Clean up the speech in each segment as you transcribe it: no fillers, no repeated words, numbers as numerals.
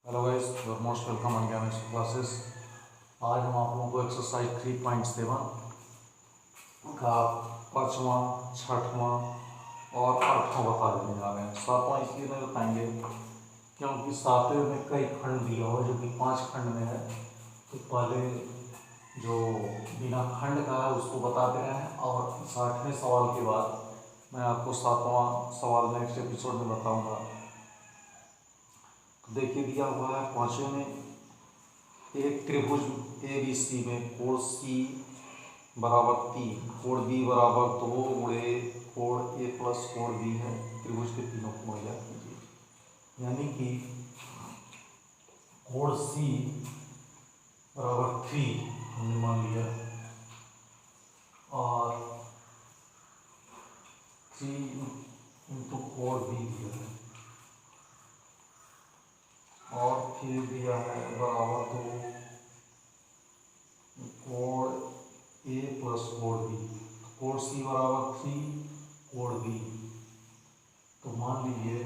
Hello guys, your most welcome on chemistry classes. आज हम आप लोगों को एक्सरसाइज 3.7 का पाँचवा, छठवां और आठवां बता देने जा रहे हैं। सातवां इसलिए नहीं बताएंगे क्योंकि सातवें में कई खंड दिया हुआ जो कि 5 खंड में है। तो पहले जो बिना खंड का है उसको बता दे रहे हैं और 60वें सवाल के बाद मैं आपको 7वां सवाल नेक्स्ट एपिसोड में बताऊँगा। देखिए दिया हुआ है पाँचवें में, एक त्रिभुज ए बी सी में कोण सी बराबर 3, कोण बी बराबर 2 गुणे कोण ए प्लस कोण बी है। त्रिभुज के तीनों कोण ज्ञात कीजिए। यानी कि कोण सी बराबर 3 हमने मान लिया और 3 इंटू कोण बी दिया है और फिर दिया है बराबर 2 कोण ए प्लस कोण बी। कोण सी बराबर 3, कोण बी तो मान लीजिए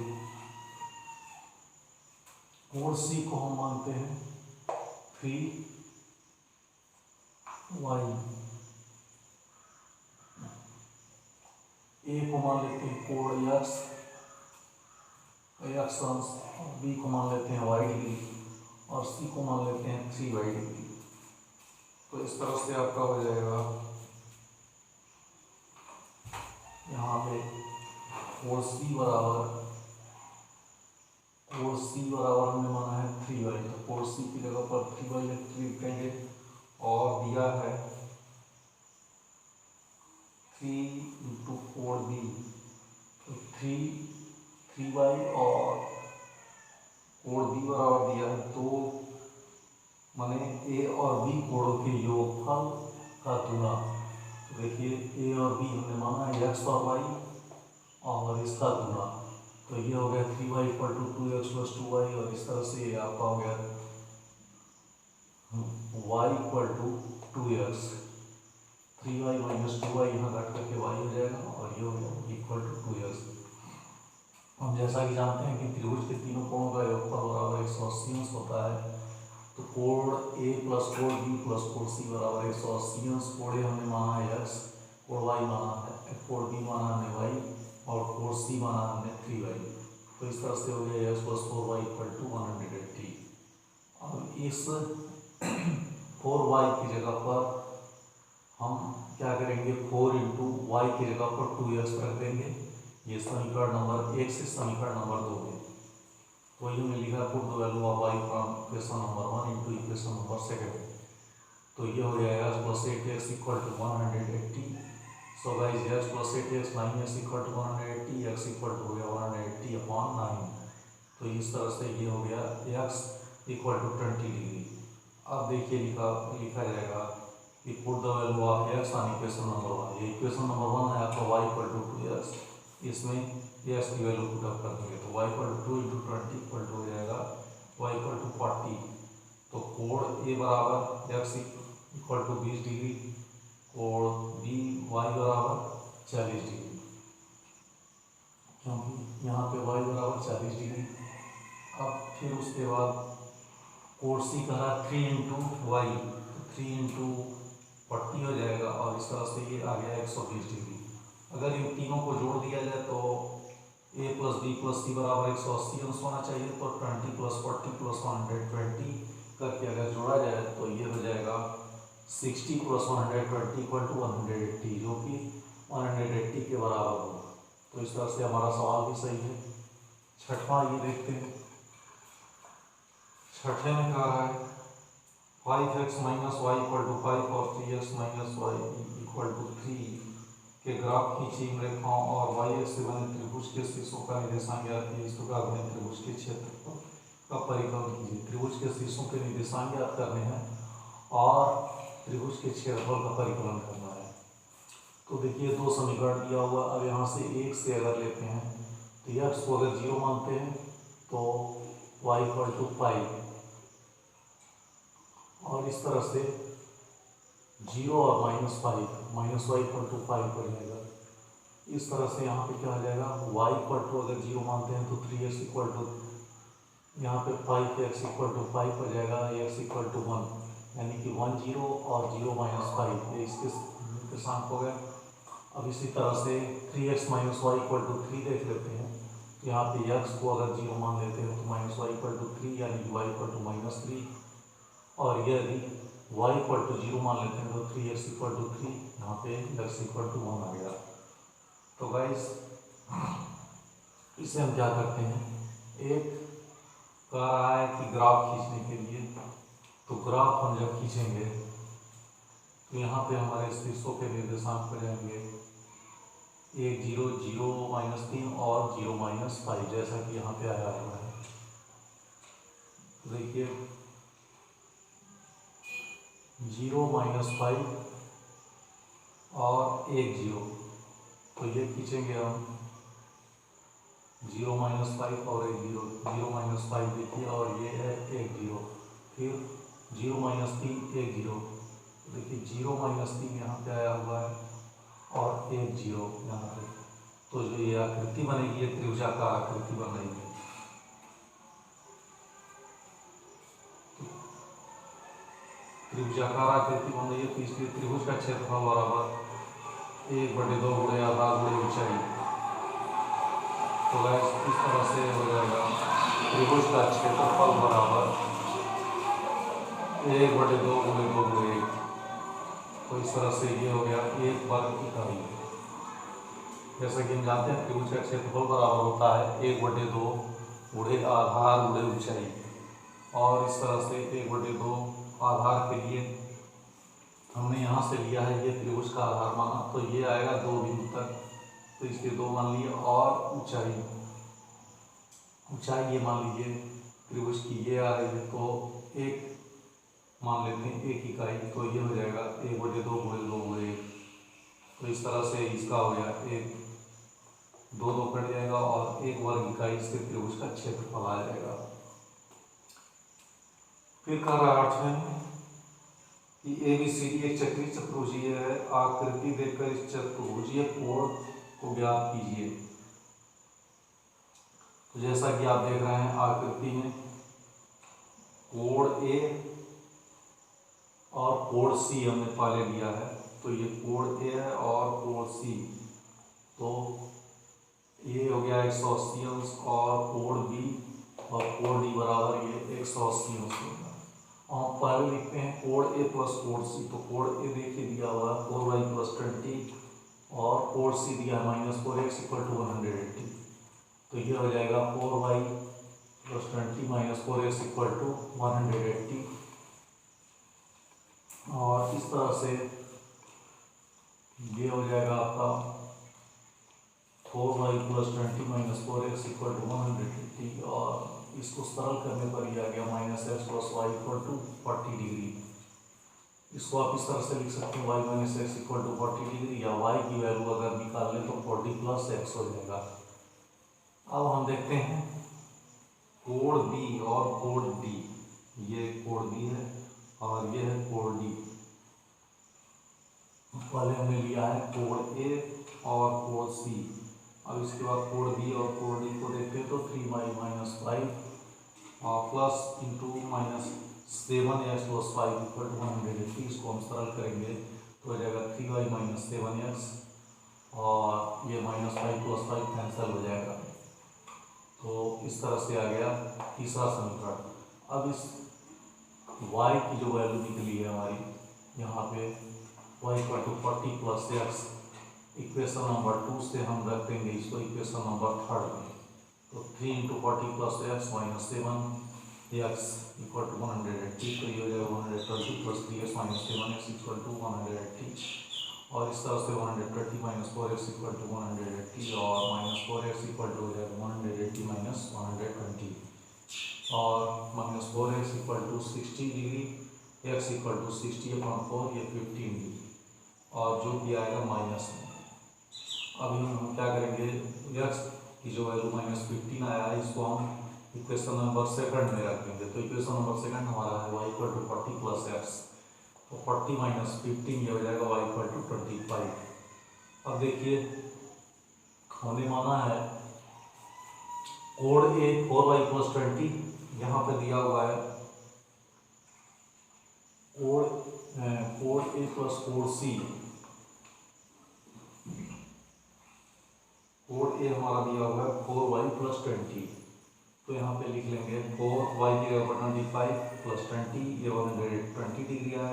कोण सी को हम मानते हैं 3y, ए को मान लेते हैं कोण x अंश, बी को मान लेते हैं y डिग्री और सी को मान लेते हैं 3y डिग्री। तो इस तरह से आपका हो जाएगा यहाँ पे कोण सी बराबर हमने माना है 3y, तो कोण सी की जगह पर 3y लिखेंगे और दिया है 3 इंटू कोण बी, तो 3y और कोण बी बराबर दिया है 2, माने ए और बी कोणों के योगफल का गुना। तो देखिए ए और बी हमने माना है एक्स और वाई और इसका गुना, तो ये हो गया 3y equal to 2x plus 2y और इस तरह से आपका हो गया y equal to 2x, 3y minus 2y यहाँ घट करके y हो जाएगा और ये हो गया इक्वल टू 2x। हम जैसा कि जानते हैं कि त्रिभुज के तीनों कोणों का योगफल बराबर 180 अंश होता है। तो कोण ए प्लस कोण बी प्लस कोण सी बराबर 180 अंश। कोण ए हमने माना है x, कोण y माना है, कोण बी माना हमने y और कोण सी माना हमने 3y। तो इस तरह से हो गया x plus 4y equal to 180। अब इस 4y की जगह पर हम क्या करेंगे, 4 इंटू वाई की जगह पर 2x रख देंगे। ये समीकरण नंबर 1 से समीकरण नंबर 2 है। तो ये में लिखा put the value of y from equation number 1 into equation number 2। तो ये हो जाएगा x plus 8x equal to 180। So guys x plus 8x 9x equal to 180, x equal to हो गया 180 अपॉन 9। तो इस तरह से ये हो गया x इक्वल टू 20 डिग्री। अब देखिए लिखा जाएगा कि put the value of x on equation number 1। ये इक्वेशन नंबर 1 है आपका y इक्वल टू 2x, इसमें x की वैल्यू पुट अप कर देंगे तो y equal to 2 into 20 equal to हो जाएगा y इक्वल टू 40। तो कोण ए बराबर x इक्वल टू 20 डिग्री, कोण बी y बराबर 40 डिग्री, क्योंकि यहाँ पे y बराबर 40 डिग्री। अब फिर उसके बाद कोण सी कह रहा 3 इंटू वाई, 3 इंटू 40 हो जाएगा और इस तरह से ये आ गया 120 डिग्री। अगर इन तीनों को जोड़ दिया जाए तो a प्लस बी प्लस सी बराबर 180 अंश होना चाहिए। तो 20 प्लस 40 प्लस 120 करके अगर जोड़ा जाए तो ये हो जाएगा 60 प्लस 120 इक्वल टू 180, जो कि 180 के बराबर होगा। तो इस तरह से हमारा सवाल भी सही है। छठवां ये देखते हैं। छठे में कहा है 5x minus Y equal to 5 और 3x minus Y equal to 3 के ग्राफ खींची इन रेखाओं और y एक्स से बने त्रिभुज के शीर्षों का निर्देशांक ज्ञात कीजिए। इस प्रकार बने त्रिभुज के क्षेत्रफल का परिकलन कीजिए। त्रिभुज के शीर्षों के निर्देशांक ज्ञात करने हैं और त्रिभुज के क्षेत्रफल का परिकलन करना है। तो देखिए दो समीकरण दिया हुआ। अब यहाँ से एक से अगर लेते हैं तो x को अगर 0 मानते हैं तो y इक्वल टू 5 और इस तरह से 0 और -5 माइनस वाई इक्वल टू 5 हो जाएगा। इस तरह से यहाँ पे क्या आ जाएगा y इक्वल टू अगर 0 मानते हैं तो 3x इक्वल टू यहाँ पे 5x इक्वल टू 5 हो जाएगा, x इक्वल टू 1, यानी कि 1 0 और 0 माइनस 5 ये इसके निर्देशांक हो गए। अब इसी तरह से 3x minus Y equal to 3 देख लेते हैं। तो यहाँ पे x को अगर 0 मान लेते हैं तो माइनस वाई इक्वल टू 3 यानी कि y इक्वल टू -3, और यदि y इक्वल टू 0 मान लेते हैं तो 3x इक्वल टू 3, यहाँ पे x इक्वल टू 1 आ गया। तो गाइस इसे हम क्या करते हैं, एक कह रहा है कि ग्राफ खींचने के लिए, तो ग्राफ हम जब खींचेंगे तो यहाँ पे हमारे शीर्षों के निर्देशांक हो जाएंगे 1 0 0 -3 और 0 -5, जैसा कि यहाँ पे आया हुआ है। देखिए 0 -5 और 1 0, तो ये खींचेंगे हम 0 -5 और 1 0, 0 -5 देखिए, और ये है 1 0, फिर 0 -3 1 0, देखिए 0 -3 यहाँ पे आया हुआ है और 1 0 यहाँ पे। तो जो ये आकृति बनेगी ये त्रिभुजाकार आकृति बन रही है। त्रिभुजाकार आकृति बन रही है, तो इसलिए त्रिभुज का क्षेत्रफल बराबर 1/2 गुणे आधार गुणे ऊंचाई। तो गाइस इस तरह से हो जाएगा त्रिभुज का क्षेत्रफल बराबर 1/2 गुणे 2 गुणे 1। तो इस तरह से ये हो गया 1 वर्ग इकाई। जैसा कि हम जानते हैं त्रिभुज का क्षेत्रफल बराबर होता है 1/2 गुणे आधार गुणे ऊंचाई, और इस तरह से 1/2 आधार के लिए हमने यहाँ से लिया है ये त्रिभुज का आधार माना, तो ये आएगा 2 बिंदु तक, तो इसके 2 मान लिए, और ऊंचाई ये मान लीजिए त्रिभुज की ये आ रही है, तो 1 मान लेते हैं 1 इकाई, तो ये हो जाएगा 1/2 गुणे 2 गुणे 1। तो इस तरह से इसका हो गया 1 2 2 कट जाएगा और 1 वर्ग इकाई इसके त्रिभुज का क्षेत्रफल आ जाएगा। फिर कह रहा है 8वें कि ABCD एक चक्रीय चतुर्भुजीय है, आकृति देखकर इस चतुर्भुजीय कोण को ज्ञात कीजिए। तो जैसा कि आप देख रहे हैं आकृति में कोण A और कोण C हमने पहले लिया है, तो ये कोण A है और कोण C, तो ये हो गया 180 अंश, और कोण B और कोण D बराबर ये 180 अंश होगा। हम पहले लिखते हैं कोण A प्लस कोण C, तो कोण A देखिए दिया हुआ है 4y + 20 और कोण C दिया है -4x = 180, तो ये हो जाएगा 4y + 20 - 4x = 180। और इस तरह से ये हो जाएगा आपका 4y + 20 - 4x = 180, और इसको सरल करने पर यह आ गया -x + y = 40 डिग्री। इसको आप इस तरह से लिख सकते हैं y - x = 40 डिग्री, या y की वैल्यू अगर निकाल लें तो 40 + x हो जाएगा। अब हम देखते हैं कोण B और कोण D, ये कोण B है और ये है कोण D। पहले हमने लिया है कोण A और कोण C, अब इसके बाद कोण B और कोण D को देखते हैं तो 3y - 5 प्लस इंटू -7x + 5 = 180। इसको हम सरल करेंगे तो हो जाएगा 3y - 7x, और ये -5 + 5 कैंसिल हो जाएगा। तो इस तरह से आ गया तीसरा समीकरण। अब इस y की जो वैल्यू निकली है हमारी यहाँ पे y = 40 + x, इक्वेशन नंबर 2 से हम रख देंगे इसको इक्वेशन नंबर 3 में, तो 3 × 40 + x - 7x = 180, तो ये हो जाएगा 120 + 3x - 7x = 180, और इस तरह से 130 - 4x = 180, और -4x = हो जाएगा 180 - 120, और -4x = 60 डिग्री, x = 60/4, ये 15 डिग्री, और जो भी आएगा माइनस में। अभी हम क्या करेंगे, x की जो वैल्यू -15 आया है इसको हम इक्वेशन नंबर 2 में रख देंगे, तो इक्वेशन नंबर 2 हमारा है y = 40 + x, तो 40 - 15 ये हो जाएगा y = 25। अब देखिए हमने माना है कोण A 4y + 20 यहाँ पे दिया हुआ है कोड ए प्लस कोड सी। कोड ए हमारा दिया हुआ है 4y प्लस 20, तो यहाँ पे लिख लेंगे 4y की जगह पर 25 प्लस 20, ये 120 डिग्री है।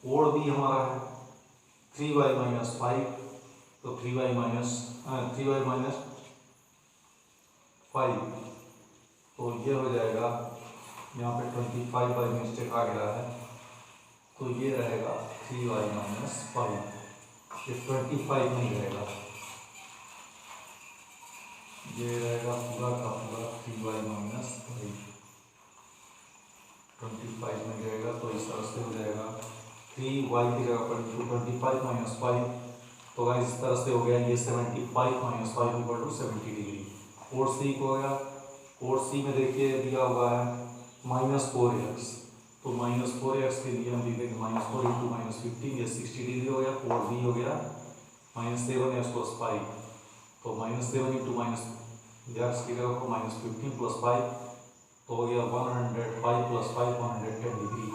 कोड बी हमारा है 3y माइनस 5, तो 3y माइनस 5, तो ये हो जाएगा, यहाँ पे 25 बाई मिस्टेक आ गया है, तो ये रहेगा 3y माइनस 5, ये 25 नहीं रहेगा, ये रहेगा पूरा का पूरा 3y माइनस 5, 25 में रहेगा, तो इस तरह से हो जाएगा 3y की जगह पर 25 माइनस 5, तो गाइस इस तरह से हो गया ये 75 माइनस 5 इक्वल टू 70 डिग्री। कोड सी को हो गया, कोड सी में देखिए दिया हुआ है -4x, तो -4x के लिए हम लिखेंगे -4 इंटू -15, ये 60 डिग्री हो गया। कोड बी हो गया -7x प्लस 5, तो -7 इंटू -x की जगह पर -15 प्लस 5, तो हो गया 105 प्लस 5 110 डिग्री।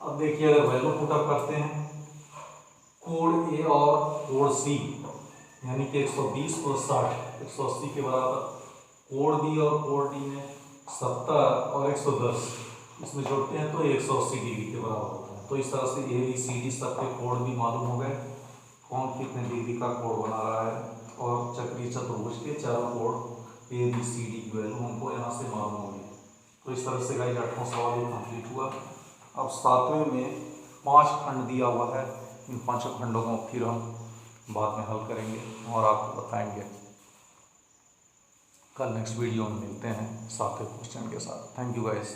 अब देखिए अगर वैल्यू पुटअप करते हैं कोड ए और कोड सी, यानी कि 120 प्लस 60 180 के बराबर, कोड बी और कोड डी में 70 और 110 इसमें जोड़ते हैं तो 180 डिग्री के बराबर होता है। तो इस तरह से ए बी सी डी सबके कोड भी मालूम हो गए, कौन कितने डिग्री का कोड बना रहा है, और चक्रीय चतुर्भुज के चारों कोड ए बी सी डी की वैल्यू हमको यहाँ से मालूम हो गई। तो इस तरह से गाइस 8वां सवाल ये कंप्लीट हुआ। अब 7वें में 5 खंड दिया हुआ है, इन 5 खंडों को फिर हम बाद में हल करेंगे और आपको बताएंगे। कल नेक्स्ट वीडियो में मिलते हैं 7वें क्वेश्चन के साथ। Thank you guys.